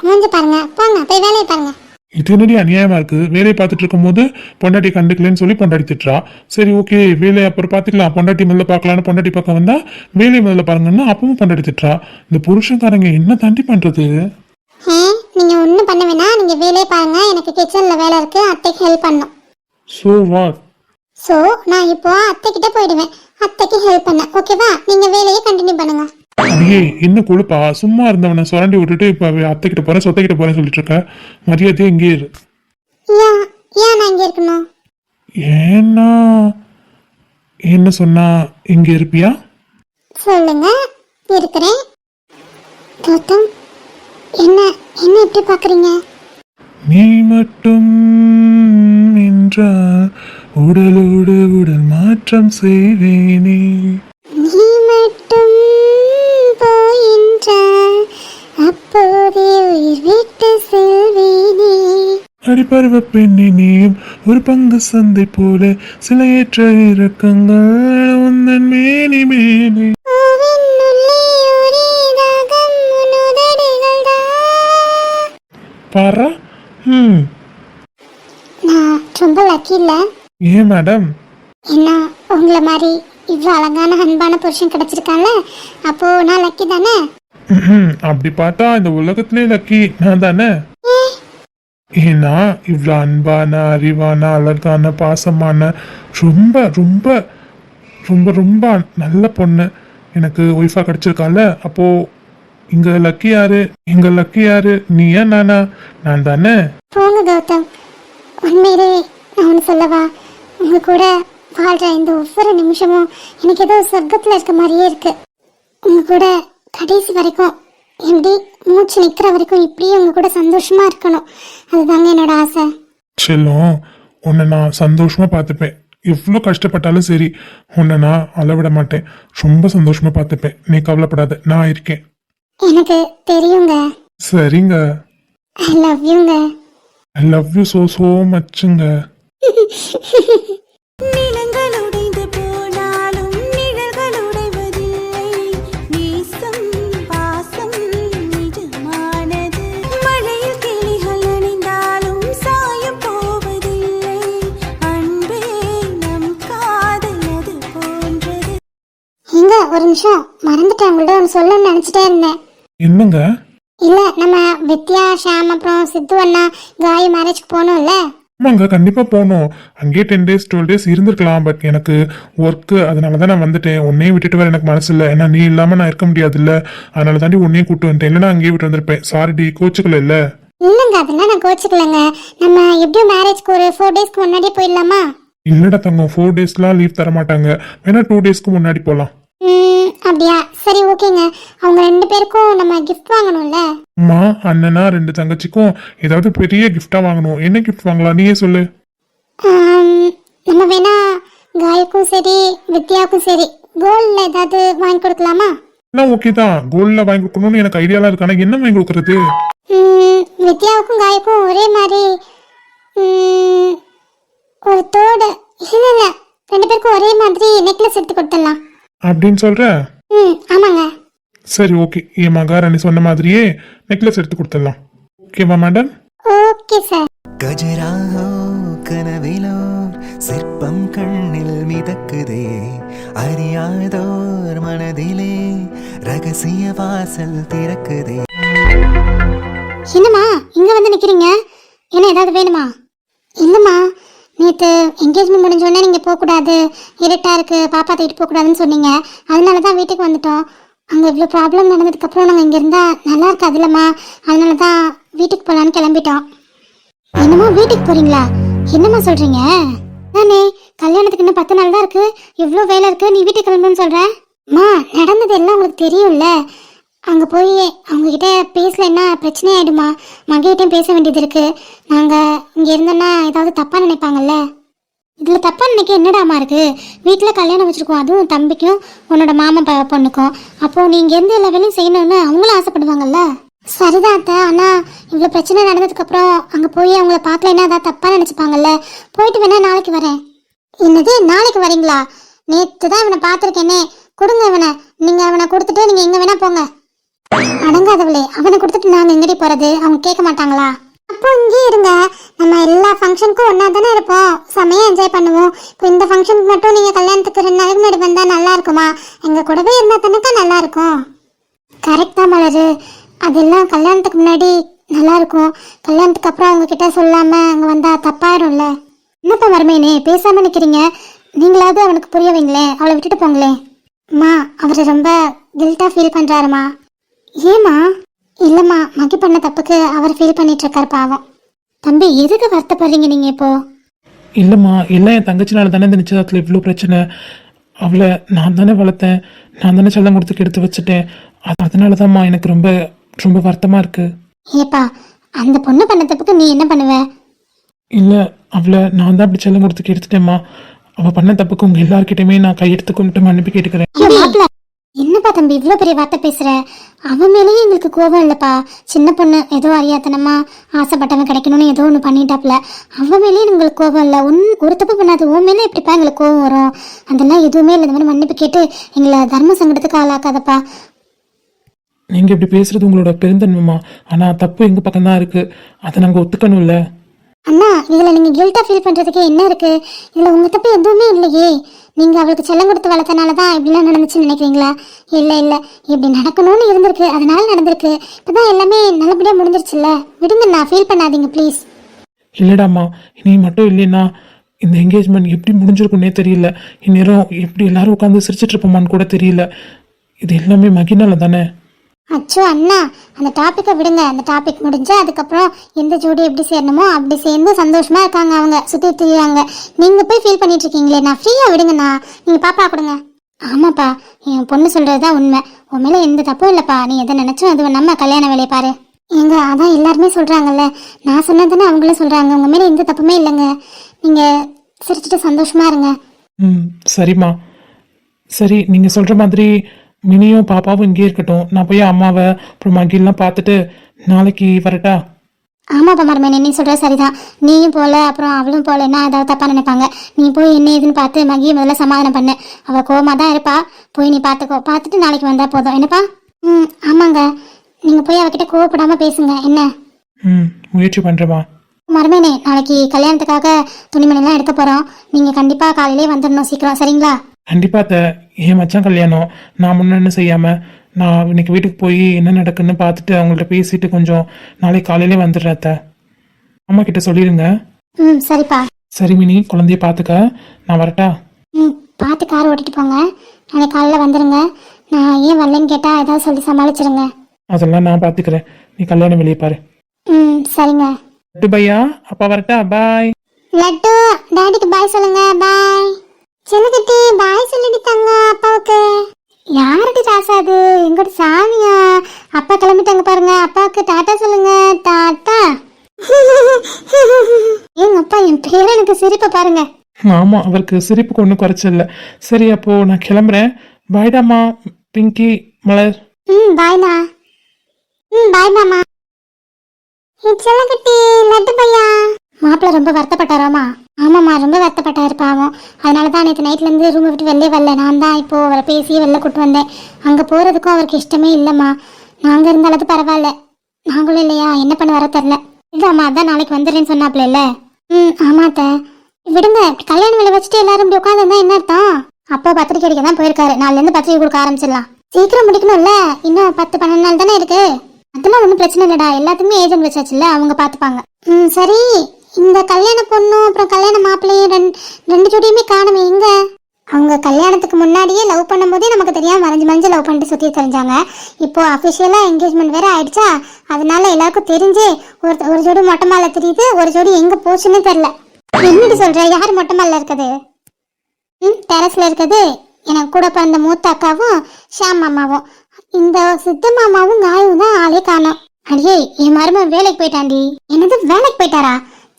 மூஞ்சி பாருங்க, போங்க போய் வேலையை பாருங்க. இது என்னடி அநியாயமா இருக்கு? வேலையை பார்த்துட்டு இருக்கும்போது பொண்டாட்டி கண்டுக்கலன்னு சொல்லி பொண்டாட்டி திட்டுறா. சரி ஓகே, வேலையை அப்புறம் பார்த்துக்கலாம், பொண்டாட்டி முதல்ல பார்க்கலான்னு பொண்டாட்டி பக்கம் வந்தா வேலையை முதல்ல பாருங்கன்னா அப்பவும் பொண்டாட்டி திட்டுறா. இந்த புருஷன்காரங்க என்ன தாண்டி பண்றது? நீங்க ஒன்றும் பண்ண வேணாம், நீங்க வேலையை பாருங்க. எனக்கு கிச்சன்ல வேலை இருக்கு, அத்தைக்கு ஹெல்ப் பண்ணும். So what? ஸோ நான் இப்போ அத்தை கிட்ட போயிடுவேன், அத்தைக்கு ஹெல்ப் பண்ண. ஓகேவா? நீங்க வேலையை கண்டினியூ பண்ணுங்க. அடியே என்ன கொழுப்பா? சும்மா இருந்தவனை சுரண்டி விட்டுட்டு இப்ப அத்தைக்கிட்ட போறேன் சொத்தைக்கிட்ட போறேன்னு சொல்லிட்டு இருக்க. மரியாதையே இங்கே இரு. ஏன் ஏன் நான் இங்கே இருக்கணும்? ஏன்னா என்ன சொன்னா இங்க இருப்பியா? சொல்லுங்க, இருக்கிறேன். கௌதம், என்ன என்ன எப்படி பார்க்குறீங்க? நீ மட்டும் என்றால் உடலோடு உடல் மாற்றம் செய்வேனே. நீ மட்டும் போயின்றால் அப்போதே உயிர் விட்டு செல்வேனே. அடிப்பருவ பெண்ணினியும் ஒரு பங்கு சந்தை போல சில ஏற்ற இறக்கங்கள் உந்தன் மேனி மேலே. பூவினுள்ளே ஒரே தாகம் உன் உதடுகள்தான். பாரா. நான் ரொம்ப லக்கி இல்லை? ஏன் மேடம்? என்ன, உங்களை மாதிரி இவ்வளோ அழகான அன்பான புருஷன் கிடைச்சிருக்கான்ல, அப்போ நான் லக்கி தானே? அப்படி பார்த்தா இந்த உலகத்திலே லக்கி நான் தானே. ஏன்னா இவ்வளோ அன்பான அறிவான அழகான பாசமான ரொம்ப ரொம்ப ரொம்ப ரொம்ப நல்ல பொண்ணு எனக்கு ஒய்ஃபா கிடைச்சிருக்கால. அப்போ இங்க லக்கி யாரு? இங்க லக்கி யாரு? நீயா நானா? நான் தானே. போங்க கௌதம், உண்மையிலே நான் ஒன்று சொல்லவா? உங்க கூட வாழ்ற இந்த ஒவ்வொரு நிமிஷமும் எனக்கு ஏதோ சொர்க்கத்தில் இருக்க மாதிரியே இருக்கு. உங்க கூட கடைசி வரைக்கும், எப்படி மூச்சு நிற்கிற வரைக்கும் இப்படியே உங்க கூட சந்தோஷமா இருக்கணும். அதுதாங்க என்னோட ஆசை. செல்லம், உன்னை நான் சந்தோஷமா பார்த்துப்பேன். எவ்வளோ கஷ்டப்பட்டாலும் சரி, உன்னை நான் அளவிட மாட்டேன். ரொம்ப சந்தோஷமா பார்த்துப்பேன். நீ கவலைப்படாத, நான் இருக்கேன். எனக்கு தெரியுங்க. சரிங்க. ஐ லவ் யூங்க. ஐ லவ் யூ so மச்சுங்க. நிலங்கள் உடைந்து போனாலும் நிழல்கள் உடைவதில்லை. நேசம் பாசம் நிஜமானது. மழையில் கிளிகள் அணிந்தாலும் சாயம் போவதில்லை. அன்பே நம் காதல் அது போன்றது. எங்க ஒரு நிமிஷம் மறந்துட்டேன், உங்கள்ட்ட ஒன்று சொல்லணும்னு நினச்சிட்டே இருந்தேன். என்னங்க? இல்லை, நம்ம வித்யா, ஷாம், அப்புறம் சித்து அண்ணா, காய் மேரேஜ்க்கு போகணும்ல? ஆமாங்க, கண்டிப்பா போகணும். அங்கேயே 10 days 12 days இருந்திருக்கலாம். பட் எனக்கு ஒர்க்கு, அதனால தான் நான் வந்துட்டேன். உன்னையும் விட்டுட்டு வர எனக்கு மனசு இல்லை. ஏன்னா நீ இல்லாம நான் இருக்க முடியாது இல்ல. அதனால தாண்டி உன்னையும் கூப்பிட்டு வந்துட்டேன். இல்லைன்னா அங்கேயே விட்டு வந்திருப்பேன். சாரிடி, கோச்சுக்கல இல்ல? இல்லைங்க, அதெல்லாம் நான் கோச்சிக்கலங்க. நம்ம எப்படியும் மேரேஜ்க்கு ஒரு 4 டேஸ்க்கு முன்னாடியே போயிடலாமா? இல்லடா தங்கம், 4 daysலாம் லீவ் தர மாட்டாங்க. வேணா 2 daysக்கு முன்னாடி போலாம். அப்படியா? சரி ஓகேங்க. அவங்க 2 பேருக்கும் நம்ம கிஃப்ட் வாங்கணும்ல? அம்மா, அண்ணனா 2 தங்கச்சிக்கும் ஏதாவது பெரிய கிஃப்டா வாங்கணும். என்ன கிஃப்ட் வாங்கலாம் நீயே சொல்லு. நம்ம வேணா காய்க்கும் சரி வித்யாவுக்கும் சரி கோல்ட்ல ஏதாவது வாங்கி கொடுக்கலாமா? எல்லாம் ஓகே தான். கோல்ட்ல வாங்கி கொடுக்கணும்னு எனக்கு ஐடியாலாம் இருக்கு. ஆனா என்ன வாங்கி கொடுக்கறது? வித்யாவுக்கும் காய்க்கும் ஒரே மாதிரி ஒரு தோடு. இல்ல 2 பேருக்கும் ஒரே மாதிரி நெக்லஸ் எடுத்து கொடுத்துடலாம். அப்படின்னு சொல்ற? ஆமாங்க. சரி ஓகே, என் மகாராணி சொன்ன மாதிரியே நெக்லஸ் எடுத்து கொடுத்துடலாம். ஓகேவா மேடம்? Okay sir. गजरा हो கனவிலோர் சிற்பம் கண்ணில் மிதக்குதே அறியாதோர் மனதிலே ரகசிய வாசல் திறக்குதே. என்னம்மா இங்க வந்து நிக்கிறீங்க? என்ன ஏதாவது வேணுமா? இல்லம்மா, நேற்று என்கேஜ்மெண்ட் முடிஞ்சோடனே நீங்கள் போகக்கூடாது, இருட்டாக இருக்குது, பாப்பா தூக்கிட்டு போகக்கூடாதுன்னு சொன்னீங்க. அதனால தான் வீட்டுக்கு வந்துட்டோம். அங்கே இவ்வளோ ப்ராப்ளம் நடந்ததுக்கப்புறம் நாங்கள் இங்கே இருந்தால் நல்லா இருக்காது இல்லைம்மா, அதனால தான் வீட்டுக்கு போகலான்னு கிளம்பிட்டோம். என்னம்மா வீட்டுக்கு போகிறீங்களா? என்னம்மா சொல்கிறீங்க? நானே கல்யாணத்துக்கு இன்னும் 10 நாள் தான் இருக்குது, இவ்வளோ வேலை இருக்குது, நீ வீட்டுக்கு கிளம்புன்னு சொல்கிறேன். அம்மா நடந்தது எல்லாம் உங்களுக்கு தெரியும்ல, அங்கே போய் அவங்கக்கிட்ட பேசலைன்னா பிரச்சனை ஆகிடுமா, மகையிட்டையும் பேச வேண்டியது இருக்குது. நாங்கள் இங்கே இருந்தோன்னா ஏதாவது தப்பாக நினைப்பாங்கல்ல. இதில் தப்பாக நினைக்க என்னடாமா இருக்குது? வீட்டில் கல்யாணம் வச்சுருக்கோம், அதுவும் தம்பிக்கும் உன்னோட மாமன் பொண்ணுக்கும். அப்போது நீங்கள் இருந்து எல்லா வேலையும் செய்யணும்னு அவங்களும் ஆசைப்படுவாங்கல்ல. சரிதான் அத்தை, ஆனால் இவ்வளோ பிரச்சனை நடந்ததுக்கப்புறம் அங்கே போய் அவங்கள பார்க்கலைன்னா ஏதாவது தப்பாக நினச்சிப்பாங்கல்ல. போயிட்டு வேணா நாளைக்கு வரேன். என்னது நாளைக்கு வரீங்களா? நேற்று தான் இவனை பார்த்துருக்கேனே, கொடுங்க இவனை. நீங்கள் அவனை கொடுத்துட்டு நீங்கள் எங்கே வேணா போங்க. அடங்காதவளே, அவனை கொடுத்துட்டு நாங்கள் எங்கடி போகிறது? அவங்க கேட்க மாட்டாங்களா? அப்போ இங்கே இருங்க, நம்ம எல்லா ஃபங்க்ஷனுக்கும் ஒன்றா தானே இருப்போம், செம்மையாக என்ஜாய் பண்ணுவோம். இப்போ இந்த ஃபங்க்ஷனுக்கு மட்டும் நீங்கள் கல்யாணத்துக்கு 2 நாளுக்கு முன்னாடி வந்தால் நல்லா இருக்குமா? எங்கள் கூடவே இருந்தால் தானக்கா நல்லா இருக்கும். கரெக்ட் தான் மலரு, அதெல்லாம் கல்யாணத்துக்கு முன்னாடி நல்லா இருக்கும். கல்யாணத்துக்கு அப்புறம் அவங்கக்கிட்ட சொல்லாமல் அங்கே வந்தால் தப்பாயிடும்ல. என்னப்பா மருமையனே பேசாமல் நிற்கிறீங்க? நீங்களாவது அவனுக்கு புரிய வைங்களேன், அவளை விட்டுட்டு போங்களேன். அம்மா அவர் ரொம்ப கில்ட்டாக ஃபீல் பண்ணுறாருமா. ஏம்மா? இல்லைம்மா, மகி பண்ண தப்புக்கு அவர் ஃபீல் பண்ணிட்டு இருக்கார் பாவம். தம்பி எதுக்கு வருத்தப்படுறீங்க நீங்கள் இப்போ? இல்லைம்மா, எல்லாம் என் தங்கச்சினால தானே இந்த நிச்சயதார்த்தத்தில் இவ்வளோ பிரச்சனை. அவளை நான் தானே வளர்த்தேன், நான் தானே செல்லம் கொடுத்துக்கு எடுத்து வச்சுட்டேன். அதனால தான்மா எனக்கு ரொம்ப ரொம்ப வருத்தமாக இருக்குது. ஏப்பா, அந்த பொண்ணு பண்ண தப்புக்கு நீ என்ன பண்ணுவ? இல்லை, அவளை நான் தான் அப்படி செல்லம் கொடுத்துக்கு எடுத்துட்டேம்மா. அவள் பண்ண தப்புக்கு உங்கள் எல்லார்கிட்டையுமே நான் கையெடுத்து கொண்டு மன்னிப்பு கேட்டுக்கிறேன். என்னப்பா தம்பி இவ்வளோ பெரிய வார்த்தை பேசுற? அவன் மேலேயே எங்களுக்கு கோபம் இல்லைப்பா. சின்ன பொண்ணு ஏதோ அறியாத்தனமா ஆசைப்பட்டவன் கிடைக்கணும்னு ஏதோ ஒன்று பண்ணிட்டாப்ல, அவன் மேலேயே எங்களுக்கு கோபம் இல்லை. ஒரு தப்பு பண்ணாது, உன் மேலே எப்படிப்பா எங்களுக்கு கோபம் வரும்? அதெல்லாம் எதுவுமே இல்லை. இந்த மாதிரி மன்னிப்பு கேட்டு எங்களை தர்ம சங்கடத்துக்கு ஆளாக்காதப்பா. நீங்கள் இப்படி பேசுறது உங்களோட பெருந்தன்மைமா, ஆனால் தப்பு எங்கள் பக்கம் தான் இருக்குது, அதை நாங்கள் ஒத்துக்கணும் இல்லை? அண்ணா, இதில் நீங்கள் கில்ட்டாக ஃபீல் பண்ணுறதுக்கு என்ன இருக்குது? இதில் உங்கள் தப்பு எதுவுமே இல்லையே. நீங்கள் அவளுக்கு செல்லம் கொடுத்து வளர்த்தனால தான் இப்படிலாம் நடந்துச்சுன்னு நினைக்கிறீங்களா? இல்லை இல்லை, இப்படி நடக்கணும்னு இருந்திருக்கு, அதனால நடந்திருக்கு. இப்போ தான் எல்லாமே நல்லபடியாக முடிஞ்சிருச்சுல்ல, விடுங்கண்ணா, ஃபீல் பண்ணாதீங்க ப்ளீஸ். இல்லைடாம்மா, நீ மட்டும் இல்லைன்னா இந்த என்கேஜ்மெண்ட் எப்படி முடிஞ்சிருக்குன்னே தெரியல. இந்நேரம் எப்படி எல்லாரும் உட்காந்து சிரிச்சிட்டு இருப்போமான்னு கூட தெரியல. இது எல்லாமே மகினால தானே. அச்சோ அண்ணா, அந்த டாப்பிக்கை விடுங்க. அந்த டாபிக் முடிஞ்சு அதுக்கப்புறம் எந்த ஜோடி எப்படி சேரணுமோ அப்படி சேர்ந்து சந்தோஷமா இருக்காங்க, அவங்க சுற்றி திரியாங்க. நீங்கள் போய் ஃபீல் பண்ணிட்டு இருக்கீங்களே, நான் ஃப்ரீயாக விடுங்கண்ணா. நீங்கள் பாப்பா கொடுங்க. ஆமாப்பா, என் பொண்ணு சொல்கிறது தான் உண்மை. உன் மேலே எந்த தப்பும் இல்லைப்பா. நீ எதை நினச்சோ அது நம்ம கல்யாண வேலையை பாரு. ஏங்க அதான் எல்லாருமே சொல்கிறாங்கல்ல, நான் சொன்னதுன்னு அவங்களும் சொல்கிறாங்க. உங்கள் மேலே எந்த தப்புமே இல்லைங்க. நீங்கள் சிரிச்சிட்டு சந்தோஷமா இருங்க. சரிம்மா, சரி, நீங்கள் சொல்கிற மாதிரி மினியும் பாப்பாவும் இங்கே இருக்கட்டும். நான் போய் அம்மாவை அப்புறம் மகிழ்லாம் பார்த்துட்டு நாளைக்கு வரட்டா? ஆமாப்பா மருமேனே, நீ சொல்கிற சரிதான். நீயும் போகல அப்புறம் அவளும் போகலன்னா ஏதாவது தப்பாக நினைப்பாங்க. நீ போய் என்ன ஏதுன்னு பார்த்து மகியை முதல்ல சமாதானம் பண்ணு. அவள் கோவமாக தான் இருப்பா, போய் நீ பார்த்துக்கோ. பார்த்துட்டு நாளைக்கு வந்தால் போதும், என்னப்பா? ஆமாங்க, நீங்கள் போய் அவகிட்ட கோவப்படாமல் பேசுங்க என்ன. முயற்சி பண்ணுறேம்மா. மருமேனே, நாளைக்கு கல்யாணத்துக்காக துணிமணிலாம் எடுக்க போகிறோம். நீங்கள் கண்டிப்பாக காலையிலே வந்துடணும் சீக்கிரம், சரிங்களா? கண்டிப்பாக அத்தை, என் மச்சான் கல்யாணம், நான் முன்னன்னு செய்யாமல் நான் இன்னைக்கு வீட்டுக்கு போய் என்ன நடக்குன்னு பார்த்துட்டு அவங்கள்ட்ட பேசிட்டு கொஞ்சம் நாளைக்கு காலையிலே வந்துடுறேன் அத்தை. அம்மா கிட்ட சொல்லிடுங்க. சரிப்பா. சரி மினி, குழந்தைய பார்த்துக்க, நான் வரட்டா? பார்த்து கார் ஓட்டிட்டு போங்க. நாளைக்கு காலையில் வந்துடுங்க. நான் ஏன் வரலன்னு கேட்டால் ஏதாவது சொல்லி சமாளிச்சிருங்க. அதெல்லாம் நான் பார்த்துக்கிறேன், நீ கல்யாணம் வெளியே பாரு. சரிங்க. லட்டு பையா, அப்பா வரட்டா? பாய். லட்டு, டாடிக்கு பாய் சொல்லுங்க. பாய். செல்லக்கட்டி பாய் சொல்லிட்டு தாங்க அப்பாவுக்கு. யாருக்கு சாசாது? எங்கூட சாமியா? அப்பா கிளம்பிட்டாங்க பாருங்க. அப்பாவுக்கு டாட்டா சொல்லுங்க. டாட்டா. எங்க அப்பா என் பேரனுக்கு சிரிப்பை பாருங்க. ஆமாம், அவருக்கு சிரிப்புக்கு ஒன்றும் குறைச்சல. சரி, அப்போ நான் கிளம்புறேன். பாய்டாமா பிங்கி, மலர். பாய்ண்ணா. பாய் மாமா. செல்லக்கட்டி லட்டு பையா. மாப்பிள்ள ரொம்ப வருத்தப்பட்டாராமா? ஆமாம்மா, ரொம்ப வருத்தப்பட்டாரு பாவம். அதனால தான் நேற்று நைட்லேருந்து ரூமை விட்டு வெளிலே வரல. நான் தான் இப்போது அவரை பேசி வெளில கூட்டு வந்தேன். அங்கே போகிறதுக்கும் அவருக்கு இஷ்டமே இல்லைம்மா. நாங்கள் இருந்தாலும் பரவாயில்ல, நாங்களும் இல்லையா, என்ன பண்ண வர தெரில. இல்லைம்மா, அதான் நாளைக்கு வந்துடுறேன்னு சொன்னாப்ல. ஆமாத்த. விடுங்க, கல்யாண வேலை வச்சுட்டு எல்லாரும் இப்படி உட்காந்துருந்தா என்ன அர்த்தம்? அப்போ பத்திரிக்கை அடிக்க தான் போயிருக்காரு. நாளிலேருந்து பத்திரிக்கை கொடுக்க ஆரம்பிச்சிடலாம். சீக்கிரம் முடிக்கணும்ல, இன்னும் 10-12 நாள் தானே இருக்கு. அதெல்லாம் ஒன்றும் பிரச்சனை இல்லடா, எல்லாத்துக்குமே ஏஜென்ட் வச்சாச்சுல்ல, அவங்க பார்த்துப்பாங்க. சரி, இந்த கல்யாண பொண்ணும் அப்புறம் கல்யாண மாப்பிள்ளையும் ரெண்டு ஜோடியுமே காணுமே, எங்க? அவங்க கல்யாணத்துக்கு முன்னாடியே லவ் பண்ணும்போதே நமக்கு தெரியாம மறைஞ்சு லவ் பண்ணிட்டு சுற்றி தெரிஞ்சாங்க. இப்போ அஃபிஷியலா என்கேஜ்மெண்ட் வேற ஆயிடுச்சா, அதனால எல்லாருக்கும் தெரிஞ்சு ஒரு ஜோடி மொட்டை மாலை தெரியுது, ஒரு ஜோடி எங்க போச்சுன்னு தெரியல. என்னடி சொல்ற? யார் மொட்டை மாலை இருக்குது? டெரஸ்ல இருக்குது எனக்கு கூட பிறந்த மூத்த அக்காவும் ஷாம் மாமாவும். இந்த சித்த மாமாவும் காயும் தான் ஆளே காணோம். அடியே, என் மருமகன் வேலைக்கு போயிட்டாண்டி. என்னது, வேலைக்கு போயிட்டாரா?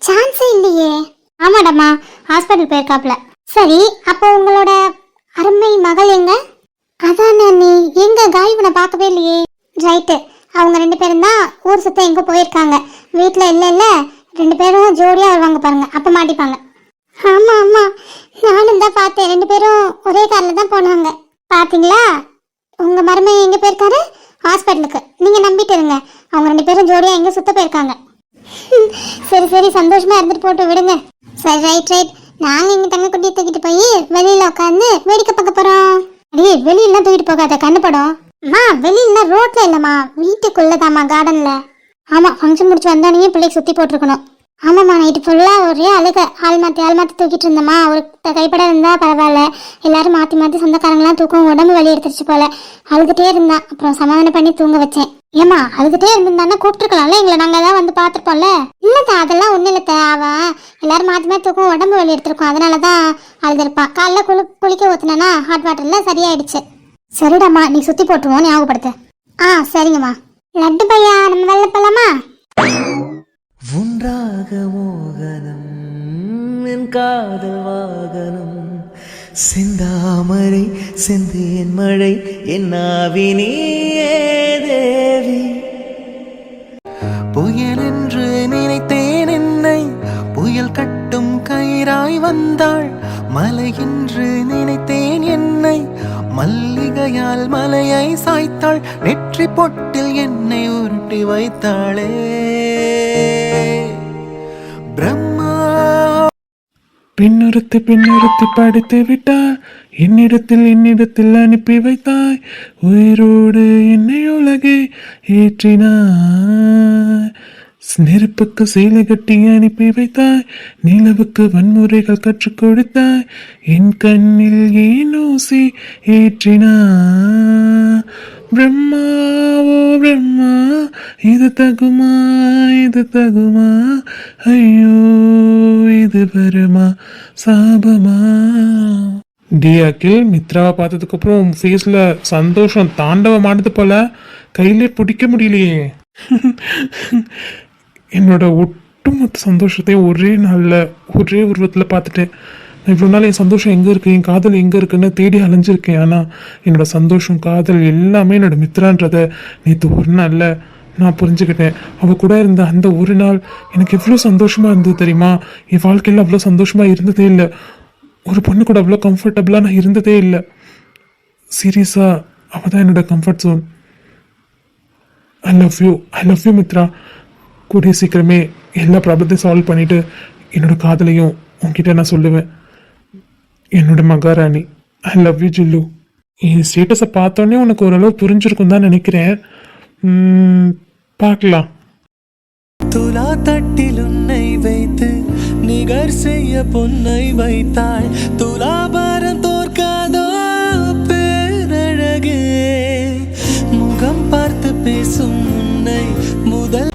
சான்ஸே இல்லையே. ஆமாடம்மா, ஹாஸ்பிட்டல் போயிருக்காப்ல. சரி, அப்போ உங்களோட அருமை மகள் எங்க? அதான் நீ எங்க காயுவனை பார்க்கவே இல்லையே. ரைட்டு, அவங்க 2 பேரும் தான் ஊர் சுத்த எங்க போயிருக்காங்க. வீட்டுல இல்ல 2 பேரும் ஜோடியா வருவாங்க பாருங்க, அப்ப மாட்டிப்பாங்க. ஆமா ஆமா, நானும் தான் பார்த்தேன். 2 பேரும் ஒரே கார்ல தான் போனாங்க. பாத்தீங்களா? உங்க மருமகன் எங்க போயிருக்காரு? ஹாஸ்பிட்டலுக்கு. நீங்க நம்பிட்டு இருங்க, அவங்க 2 பேரும் ஜோடியா எங்க சுத்த போயிருக்காங்க. சரி, சந்தோஷமா இருந்துட்டு போட்டு விடுங்க. சரி, ரைட். நாங்க எங்க தங்க குட்டியை தூக்கிட்டு போய் வெளியில உட்காந்து வேடிக்கை பார்க்க போறோம். அடியே, வெளியிலாம் தூக்கிட்டு போகாத, கண்ணுப்படும். அம்மா, வெளியில ரோட்ல இல்லம்மா, வீட்டுக்குள்ளதாம்மா, கார்டன்ல. ஆமா, ஃபங்க்ஷன் முடிச்சு வந்தானே பிள்ளைக்கு சுத்தி போட்டிருக்கணும். ஆமாம்மா, நைட்டு ஃபுல்லாக ஒரே அழுக. ஆள் மாற்றி தூக்கிட்டு இருந்தம்மா. ஒரு கைப்பட இருந்தால் பரவாயில்ல, எல்லாரும் மாற்றி சொந்தக்காரங்களாம் தூக்கம் உடம்பு வலி எடுத்துருச்சு போல. அழுதுகிட்டே இருந்தான். அப்புறம் சமாதானம் பண்ணி தூங்க வச்சேன். ஏமா, அழுதுகிட்டே இருந்திருந்தானா கூப்பிட்டுருக்கலாம்ல எங்களை, நாங்கள் தான் வந்து பார்த்துருப்போம்ல. இல்லைத்தா, அதெல்லாம் ஒன்றும் இல்லைத்த. அவன் எல்லாரும் மாற்றி தூக்கம் உடம்பு வலி எடுத்திருக்கோம், அதனால தான் அழுதுருப்பான். காலைல குளிக்க ஊற்றுனா ஹாட் வாட்டரில் சரியாயிடுச்சு. சரிடாம்மா, நீ சுற்றி போட்டுருவோம், ஞாபகப்படுத்து. சரிங்கம்மா. லட்டு பையா, நம்ம வெளில போகலாமா? ஒன்றாக மோகனம் என் காதல் வாகனம், செந்தாமரை செந்தேன் மழை என்னாவினியே தேவி. புயல் என்று நினைத்தேன் என்னை, புயல் கட்டும் கயிறாய் வந்தாள். மலை என்று நினைத்தேன் என்னை, மல்லிகையால் மலையை சாய்த்தாள். நெற்றி பொட்டில் என்னை உருட்டி வைத்தாளே பிரம்மா. பின்னொருத்தி படித்து விட்டாய், என்னிடத்தில் அனுப்பி வைத்தாய். உயிரோடு என்னை உலகே ஏற்றினாய். நெருப்புக்கு சேலை கட்டி அனுப்பி வைத்தாய், நிலவுக்கு வன்முறைகள் கற்றுக் கொடுத்தாய். என் கண்ணில் ஏன் ஊசி ஏற்றினாய். பிரம்மா, ஓ பிரம்மா, இது தகுமா, ஐயோ இது வருமா சாபமா. டி அகில், மித்ராவை பார்த்ததுக்கு அப்புறம் உன் ஃபேஸ்ல சந்தோஷம் தாண்டவம் ஆடுது போல, கையிலே பிடிக்க முடியலையே. என்னோட ஒட்டுமொத்த சந்தோஷத்தையும் ஒரே நாளில் ஒரே உருவத்தில் பார்த்துட்டேன். இவ்வளோ நாள் என் சந்தோஷம் எங்கே இருக்குது, என் காதல் எங்கே இருக்குன்னு தேடி அலைஞ்சிருக்கேன். ஆனால் என்னோட சந்தோஷம், காதல் எல்லாமே என்னோட மித்ரான்றதை நேற்று ஒரு நாளில் நான் புரிஞ்சுக்கிட்டேன். அவள் கூட இருந்த அந்த ஒரு நாள் எனக்கு எவ்வளோ சந்தோஷமாக இருந்தது தெரியுமா? என் வாழ்க்கையில் அவ்வளோ சந்தோஷமாக இருந்ததே இல்லை. ஒரு பொண்ணு கூட அவ்வளோ கம்ஃபர்டபுளாக நான் இருந்ததே இல்லை. சீரியஸாக அவள் தான் என்னோட comfort zone. I love you Mithra. கூடிய சீக்கிரமே எல்லா ப்ராப்ளத்தையும் சால்வ் பண்ணிவிட்டு என்னோட காதலையும் உன்கிட்ட நான் சொல்லுவேன். என்னோட மகாராணி, ஐ லவ் யூ ஜில்லு. என் ஸ்டேட்டஸை பார்த்தோன்னே உனக்கு ஓரளவு புரிஞ்சிருக்கும் தான் நினைக்கிறேன். பார்க்கலாம். துலா தட்டில் உன்னை வைத்து நிகர் செய்ய பொன்னை வைத்தாள். துலாபாரம் தோற்காதோ பேரழகே, முகம் பார்த்து பேசும் உன்னை முதல்